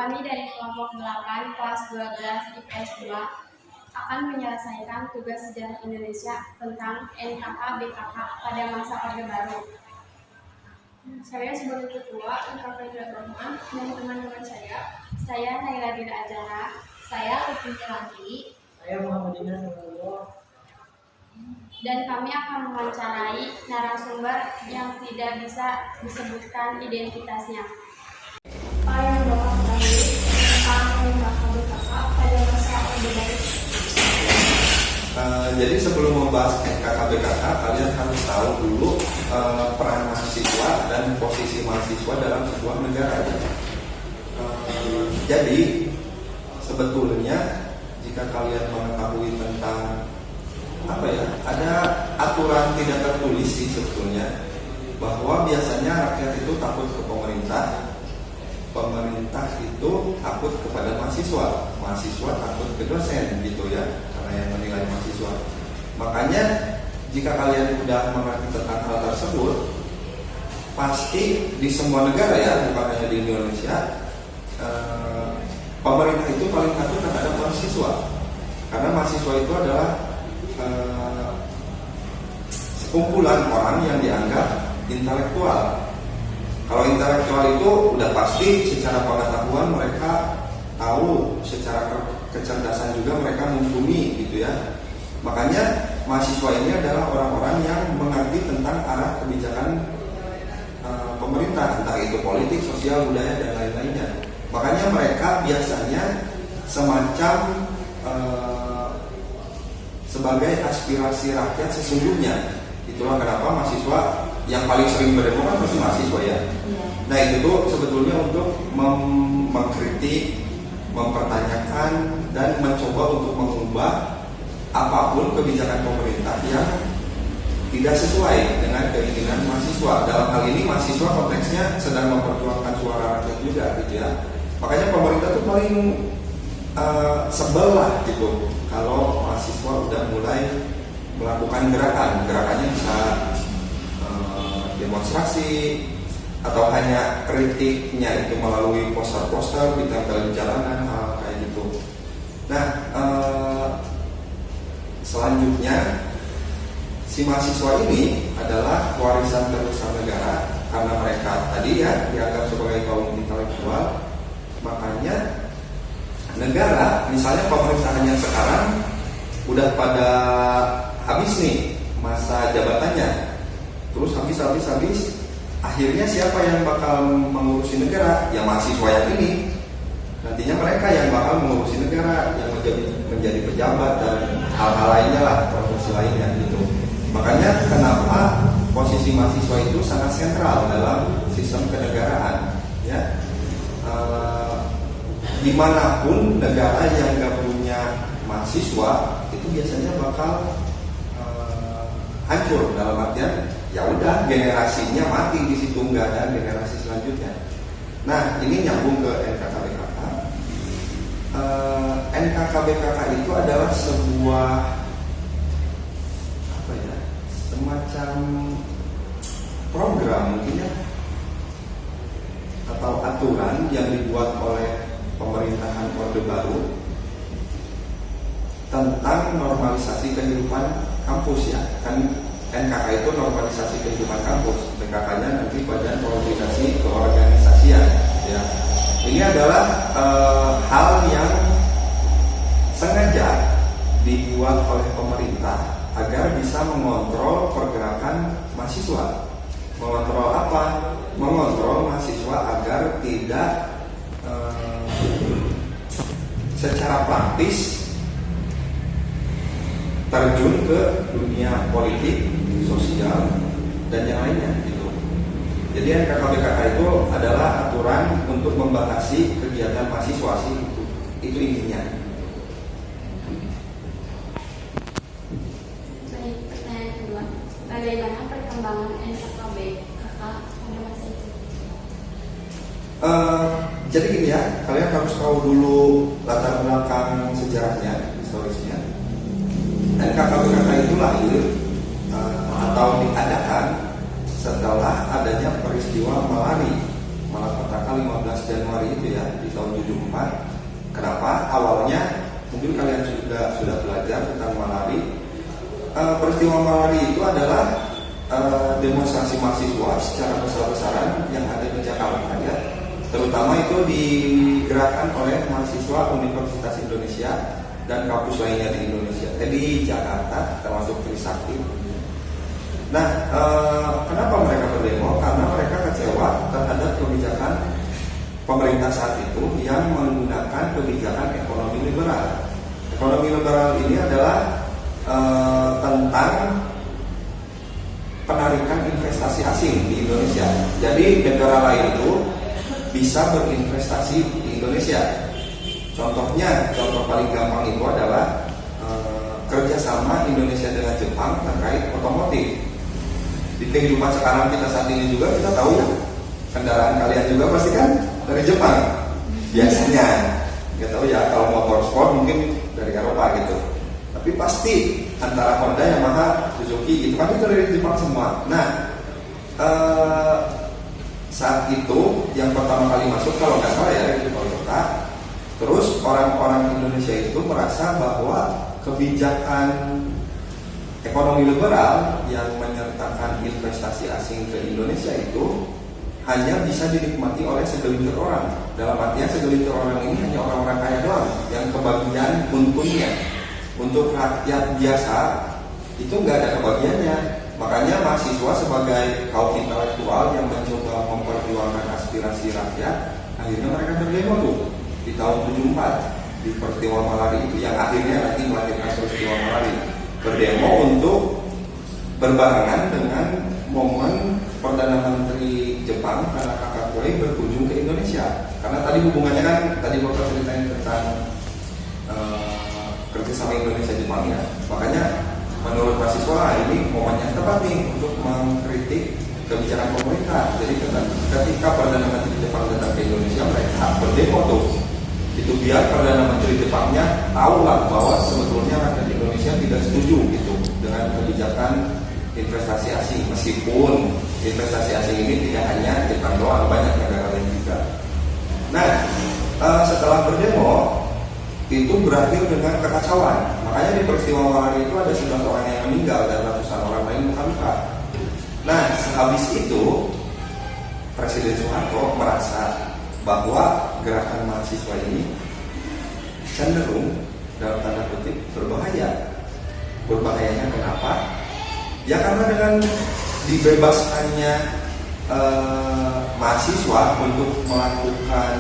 Kami dari kelompok 8 kelas 12 IPS 2 akan menyelesaikan tugas sejarah Indonesia tentang NKK-BKK pada masa Orde Baru. Saya sebagai ketua NKK Rahman dan teman-teman saya Naila Dira Ajara, saya Upi Melanti, saya Muhammadina Nurullah, dan kami akan mewawancarai narasumber yang tidak bisa disebutkan identitasnya. Apa yang Bapak ketahui tentang NKK-BKK pada masa Orde Baru? Jadi sebelum membahas NKK-BKK, kalian harus tahu dulu peran mahasiswa dan posisi mahasiswa dalam sebuah negara. Jadi sebetulnya jika kalian mengetahui tentang ada aturan tidak tertulis sih sebetulnya, bahwa biasanya rakyat itu takut ke pemerintah, pemerintah itu takut kepada mahasiswa, mahasiswa takut ke dosen gitu ya, karena yang menilai mahasiswa. Makanya jika kalian sudah mengerti tentang hal tersebut, pasti di semua negara ya, bukan hanya di Indonesia, pemerintah itu paling takut terhadap mahasiswa, karena mahasiswa itu adalah sekumpulan orang yang dianggap intelektual. Kalau intelektual itu udah pasti secara pengetahuan mereka tahu, secara kecerdasan juga mereka mumpuni gitu ya. Makanya mahasiswa ini adalah orang-orang yang mengerti tentang arah kebijakan pemerintah, entah itu politik, sosial, budaya dan lain-lainnya. Makanya mereka biasanya semacam sebagai aspirasi rakyat sesungguhnya. Itulah kenapa mahasiswa yang paling sering berdemo kan pasti mahasiswa ya. Nah itu tuh sebetulnya untuk mengkritik, mempertanyakan dan mencoba untuk mengubah apapun kebijakan pemerintah yang tidak sesuai dengan keinginan mahasiswa. Dalam hal ini mahasiswa konteksnya sedang memperjuangkan suara rakyat juga gitu ya. Makanya pemerintah tuh paling sebel lah gitu kalau mahasiswa udah mulai melakukan gerakannya bisa demonstrasi atau hanya kritiknya itu melalui poster-poster ditempel di jalanan, hal kayak gitu. Nah selanjutnya si mahasiswa ini adalah warisan terbesar negara karena mereka tadi ya dianggap sebagai kaum intelektual. Makanya negara, misalnya pemerintahannya sekarang udah pada habis nih masa jabatannya, terus habis, akhirnya siapa yang bakal mengurusi negara? Ya mahasiswa yang ini. Nantinya mereka yang bakal mengurusi negara, yang menjadi pejabat dan hal-hal lainnya lah, profesi lainnya gitu. Makanya kenapa posisi mahasiswa itu sangat sentral dalam sistem kenegaraan ya. Dimanapun negara yang nggak punya mahasiswa itu biasanya bakal hancur, dalam artian ya udah generasinya mati di situ, nggak ada generasi selanjutnya. Nah ini nyambung ke NKK-BKK. NKK-BKK itu adalah sebuah semacam program mungkin ya, atau aturan yang dibuat oleh pemerintahan Orde Baru tentang normalisasi kehidupan kampus ya. Kan NKK itu normalisasi kehidupan kampus, BKK-nya nanti Badan Koordinasi Keorganisasian ya. Ini adalah hal yang sengaja dibuat oleh pemerintah agar bisa mengontrol pergerakan mahasiswa. Mengontrol apa? Mengontrol mahasiswa agar tidak secara praktis terjun ke dunia politik, sosial, dan yang lainnya gitu. Jadi NKK-BKK itu adalah aturan untuk membatasi kegiatan mahasiswa sih, itu intinya. Baik, pertanyaan kedua, bagaimana perkembangan NKK-BKK pada masa itu? Jadi gini ya, kalian harus tahu dulu latar belakang sejarahnya, historisnya. NKK-BKK itu lahir atau diadakan setelah adanya peristiwa malapetaka tanggal 15 Januari itu ya, di tahun 74. Kenapa? Awalnya mungkin kalian sudah belajar tentang Malari. Peristiwa Malari itu adalah demonstrasi mahasiswa secara besar-besaran yang ada di Jakarta ya. Terutama itu digerakkan oleh mahasiswa Universitas Indonesia dan kampus lainnya di Indonesia, di Jakarta, termasuk Trisakti. Nah, kenapa mereka berdemo? Karena mereka kecewa terhadap kebijakan pemerintah saat itu yang menggunakan kebijakan ekonomi liberal. Ekonomi liberal ini adalah tentang penarikan investasi asing di Indonesia. Jadi negara lain itu bisa berinvestasi di Indonesia. Contoh paling gampang itu adalah kerjasama Indonesia dengan Jepang terkait otomotif. Di kehidupan sekarang kita saat ini juga kita tahu ya, kendaraan kalian juga pasti kan dari Jepang biasanya. Nggak tahu ya, kalau motor sport mungkin dari Eropa gitu. Tapi pasti antara Honda, Yamaha, Suzuki itu kan itu dari Jepang semua. Nah, saat itu yang pertama kali masuk kalau nggak salah ya itu Toyota. Terus orang-orang Indonesia itu merasa bahwa kebijakan ekonomi liberal yang menyertakan investasi asing ke Indonesia itu hanya bisa dinikmati oleh segelintir orang. Dalam artian segelintir orang ini hanya orang-orang kaya doang yang kebagian untungnya. Untuk rakyat biasa itu nggak ada kebagiannya. Makanya mahasiswa sebagai kaum intelektual yang mencoba memperjuangkan aspirasi rakyat, akhirnya mereka berdemo tuh di tahun 74 di peristiwa Malari itu yang akhirnya nanti melahirkan peristiwa Malari. Berdemo untuk berbarengan dengan momen Perdana Menteri Jepang karena Kakakoi berkunjung ke Indonesia. Karena tadi hubungannya kan tadi Bapak ceritain tentang kerjasama Indonesia Jepang ya. Makanya menurut mahasiswa ini momen yang tepat nih untuk mengkritik kebijakan pemerintah. Jadi ketika Perdana Menteri Jepang datang ke Indonesia, mereka berdemo tuh. Itu biar Perdana Menteri Jepangnya tahu lah bahwa sebetulnya rakyat Indonesia tidak setuju gitu dengan kebijakan investasi asing. Meskipun investasi asing ini tidak hanya Jepang doang, banyak negara lain juga. Nah, setelah berdemo itu berakhir dengan kekacauan. Makanya di peristiwa Malari itu ada 11 orang yang meninggal dan ratusan orang lain luka-luka. Nah, sehabis itu Presiden Soeharto merasa bahwa gerakan mahasiswa ini cenderung dalam tanda kutip berbahaya. Berbahayanya kenapa? Ya karena dengan dibebaskannya mahasiswa untuk melakukan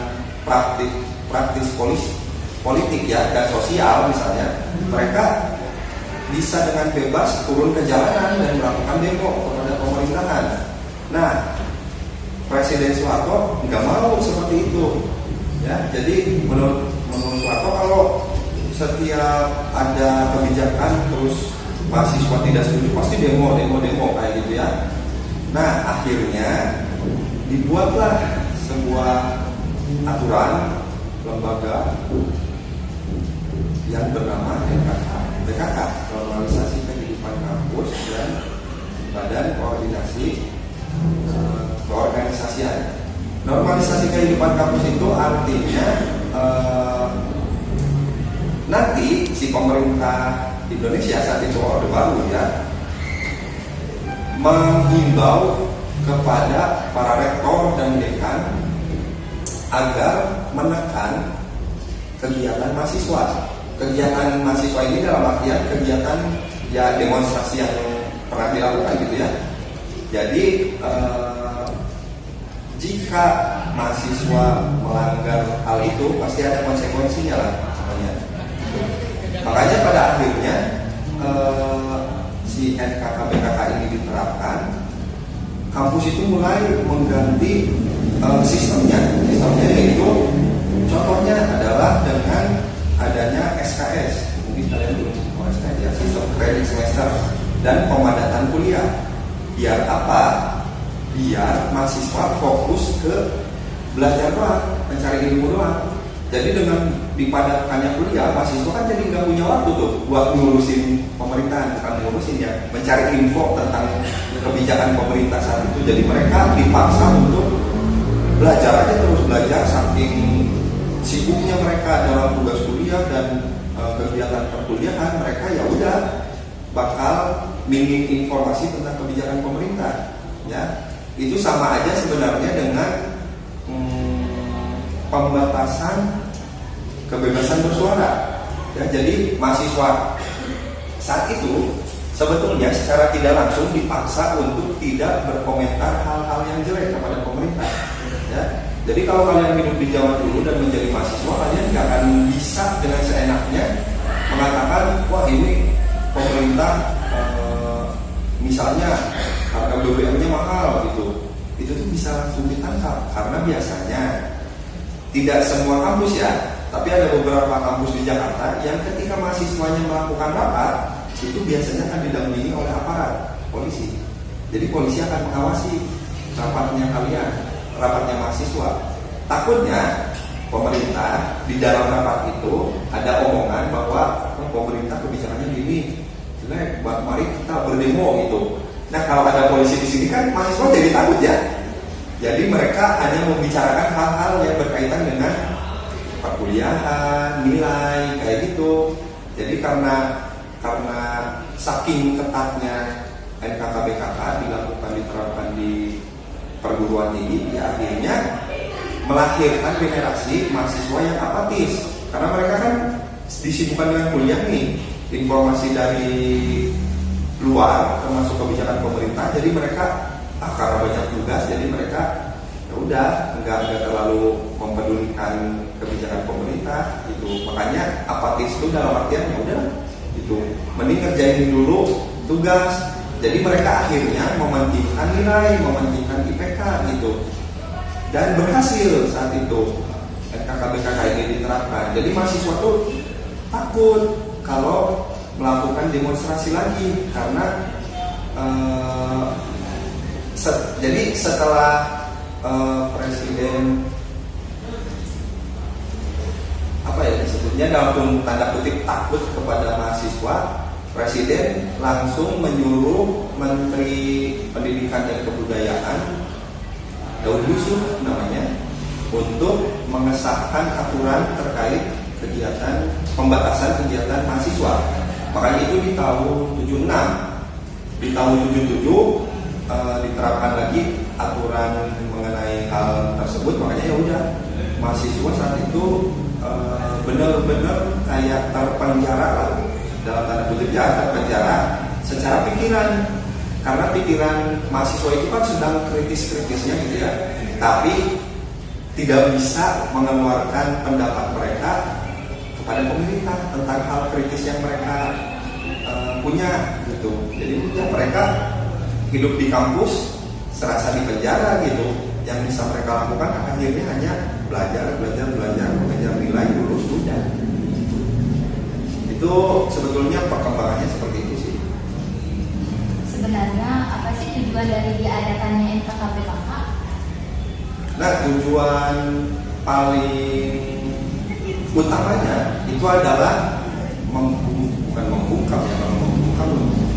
praktis politik ya dan sosial misalnya, mereka bisa dengan bebas turun ke jalanan dan melakukan demo kepada pemerintahan. Nah, Presiden Soeharto nggak mau seperti itu, ya. Jadi menurut Soeharto kalau setiap ada kebijakan terus mahasiswa tidak setuju pasti demo kayak gitu ya. Nah akhirnya dibuatlah sebuah aturan lembaga yang bernama BKK, Normalisasi Kehidupan Kampus dan Badan Koordinasi Keorganisasian. Normalisasi kehidupan kampus itu artinya nanti si pemerintah Indonesia saat itu Orde Baru ya menghimbau kepada para rektor dan dekan agar menekan kegiatan mahasiswa. Kegiatan mahasiswa ini dalam artian kegiatan ya demonstrasi yang pernah dilakukan gitu ya. Jadi jika mahasiswa melanggar hal itu pasti ada konsekuensinya lah sebenarnya. Makanya pada akhirnya si NKK-BKK ini diterapkan. Kampus itu mulai mengganti sistemnya yaitu contohnya adalah dengan adanya SKS. Mungkin kalian belum tahu SKS ya, sistem kredit semester dan pemadatan kuliah. Biar apa? Biar mahasiswa fokus ke belajar doang, mencari ilmu doang. Jadi dengan dipadatkannya kuliah, mahasiswa kan jadi nggak punya waktu tuh buat ngurusin pemerintahan, bukan ngurusin ya, mencari info tentang kebijakan pemerintah saat itu. Jadi mereka dipaksa untuk belajar aja terus belajar saking sibuknya mereka dalam tugas kuliah dan kegiatan perkuliahan, mereka ya udah bakal minim informasi tentang kebijakan pemerintah. Ya, itu sama aja sebenarnya dengan pembatasan kebebasan bersuara. Ya, jadi mahasiswa saat itu sebetulnya secara tidak langsung dipaksa untuk tidak berkomentar hal-hal yang jelek kepada pemerintah. Ya, jadi kalau kalian hidup di Jawa dulu dan menjadi mahasiswa, kalian nggak akan bisa dengan seenaknya mengatakan, wah ini pemerintah misalnya harga BBM-nya mahal gitu. Itu tuh bisa langsung ditangkap karena biasanya tidak semua kampus ya, tapi ada beberapa kampus di Jakarta yang ketika mahasiswanya melakukan rapat itu biasanya akan didampingi oleh aparat polisi. Jadi polisi akan mengawasi rapatnya kalian, rapatnya mahasiswa. Takutnya pemerintah di dalam rapat itu ada omongan bahwa pemerintah kebijakannya gini, jelek, mari kita berdemo gitu. Nah kalau ada polisi di sini kan mahasiswa jadi takut ya. Jadi mereka hanya membicarakan hal-hal yang berkaitan dengan perkuliahan, nilai kayak gitu. Jadi karena saking ketatnya NKK-BKK diterapkan di perguruan tinggi, ya akhirnya melahirkan generasi mahasiswa yang apatis. Karena mereka kan disibukkan dengan kuliah nih, informasi dari luar termasuk kebijakan pemerintah, jadi mereka karena banyak tugas, jadi mereka ya udah nggak terlalu mempedulikan kebijakan pemerintah gitu. Makanya apatis itu dalam artian ya udah itu mending kerjain dulu tugas. Jadi mereka akhirnya mementingkan nilai, mementingkan IPK gitu, dan berhasil saat itu NKK-BKK ini diterapkan. Jadi mahasiswa tuh takut kalau melakukan demonstrasi lagi karena jadi setelah presiden apa ya disebutnya dalam tanda kutip takut kepada mahasiswa, presiden langsung menyuruh Menteri Pendidikan dan Kebudayaan Daud Yusuf namanya untuk mengesahkan aturan terkait kegiatan pembatasan kegiatan mahasiswa. Makanya itu di tahun 76, di tahun 77 diterapkan lagi aturan mengenai hal tersebut. Makanya ya udah mahasiswa saat itu benar-benar kayak terpenjara lah, dalam tanda kutip ya, terpenjara secara pikiran. Karena pikiran mahasiswa itu kan sedang kritis-kritisnya gitu ya, tapi tidak bisa mengeluarkan pendapat mereka kepada pemerintah tentang hal kritis yang mereka punya gitu. Jadi ya mereka hidup di kampus serasa di penjara gitu. Yang bisa mereka lakukan akhirnya hanya belajar, mengejar nilai, lulus udah. Itu sebetulnya perkembangannya seperti itu sih. Sebenarnya apa sih tujuan dari diadakannya NKK-BKK? Nah, tujuan paling utamanya itu adalah membungkam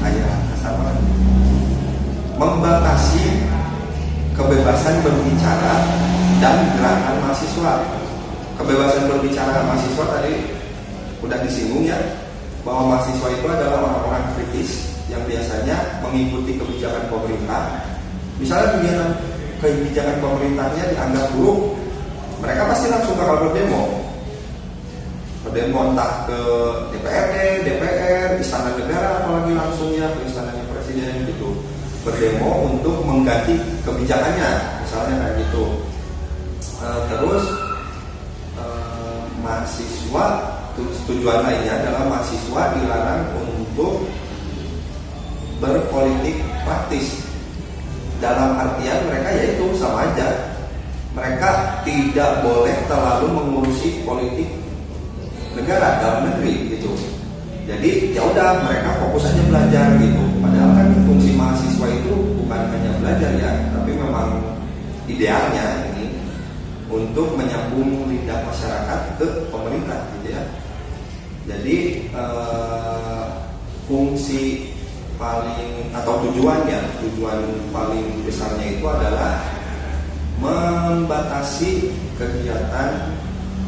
kayak kasar banget, membatasi kebebasan berbicara dan gerakan mahasiswa. Kebebasan berbicara mahasiswa tadi udah disinggung ya, bahwa mahasiswa itu adalah orang-orang kritis yang biasanya mengikuti kebijakan pemerintah. Misalnya kebijakan pemerintahnya dianggap buruk, mereka pasti langsung bakal berdemo entah ke DPRD, DPR, Istana Negara, apalagi langsung ya ke istananya presiden gitu, berdemo untuk mengganti kebijakannya, misalnya kayak gitu. Terus mahasiswa, tujuan lainnya adalah mahasiswa dilarang untuk berpolitik praktis. Dalam artian mereka yaitu sama aja, mereka tidak boleh terlalu mengurusi politik negara dalam negeri gitu. Jadi ya udah mereka fokus aja belajar gitu. Padahal kan fungsi mahasiswa itu bukan hanya belajar ya, tapi memang idealnya ini untuk menyambung lidah masyarakat ke pemerintah gitu ya. Jadi fungsi paling atau tujuan paling besarnya itu adalah membatasi kegiatan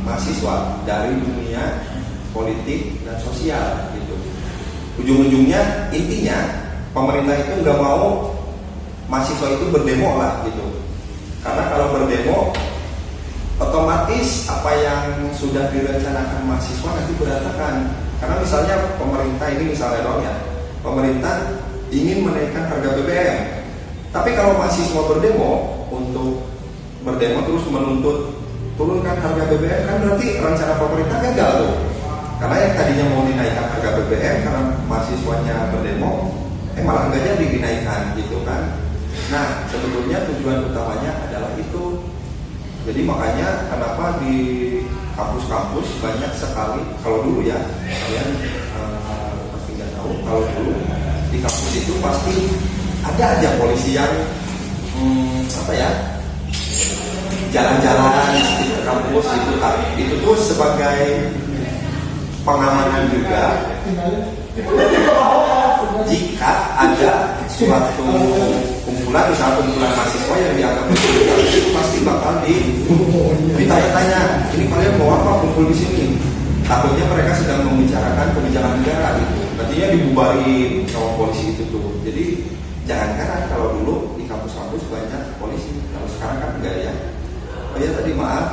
mahasiswa dari dunia politik dan sosial gitu. Ujung-ujungnya intinya pemerintah itu nggak mau mahasiswa itu berdemo lah gitu. Karena kalau berdemo otomatis apa yang sudah direncanakan mahasiswa nanti berantakan. Karena misalnya pemerintah ini misalnya dong ya, pemerintah ingin menaikkan harga BBM. Tapi kalau mahasiswa berdemo untuk berdemo terus menuntut turunkan harga BBM, kan berarti rencana pemerintah gagal tuh. Karena yang tadinya mau dinaikkan harga BBM karena mahasiswanya berdemo, malah nggak jadi dinaikkan gitu kan. Nah sebetulnya tujuan utamanya adalah itu. Jadi makanya kenapa di kampus-kampus banyak sekali, kalau dulu ya kalian pasti nggak tahu, kalau dulu di kampus itu pasti ada aja polisi yang jalan-jalan di kampus itu tuh sebagai pengamanan juga. Jika ada suatu kumpulan, misalnya kumpulan mahasiswa yang dianggap mencurigakan, itu pasti bakal ditanya-tanya, ini kalian mau apa kumpul di sini? Takutnya mereka sedang membicarakan kebijakan negara gitu. Nantinya dibubarin sama polisi itu tuh. Jadi jangan heran kalau dulu di kampus-kampus banyak polisi. Kalau sekarang kan enggak ya. Oh ya tadi maaf,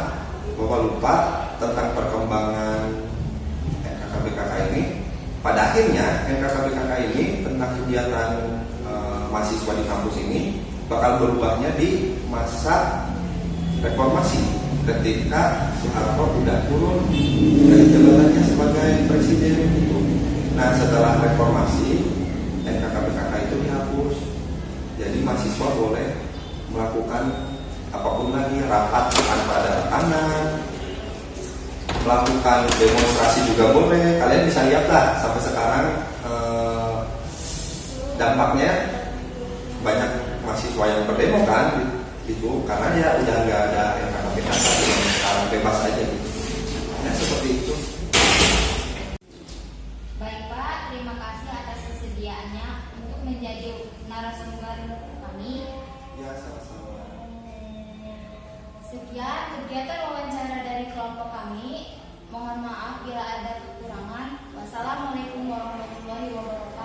Bapak lupa tentang perkembangan NKKBKK ini. Pada akhirnya NKKBKK ini tentang kegiatan mahasiswa di kampus ini bakal berubahnya di masa reformasi ketika Soeharto udah turun dari jabatannya sebagai presiden itu. Nah setelah reformasi NKKBKK itu dihapus. Jadi mahasiswa boleh melakukan apapun lagi, rapat tanpa ada tekanan, melakukan demonstrasi juga boleh. Kalian bisa lihat lah sampai sekarang dampaknya banyak mahasiswa yang berdemo kan gitu, karena ya udah nggak ada NKKBKK, sekarang bebas aja gitu. Ya seperti itu. Baik Pak, terima kasih atas kesediaannya untuk menjadi narasumber kami. Ya sama-sama. Sekian kegiatan wawancara dari kelompok kami. Mohon maaf bila ada kekurangan. Wassalamualaikum warahmatullahi wabarakatuh.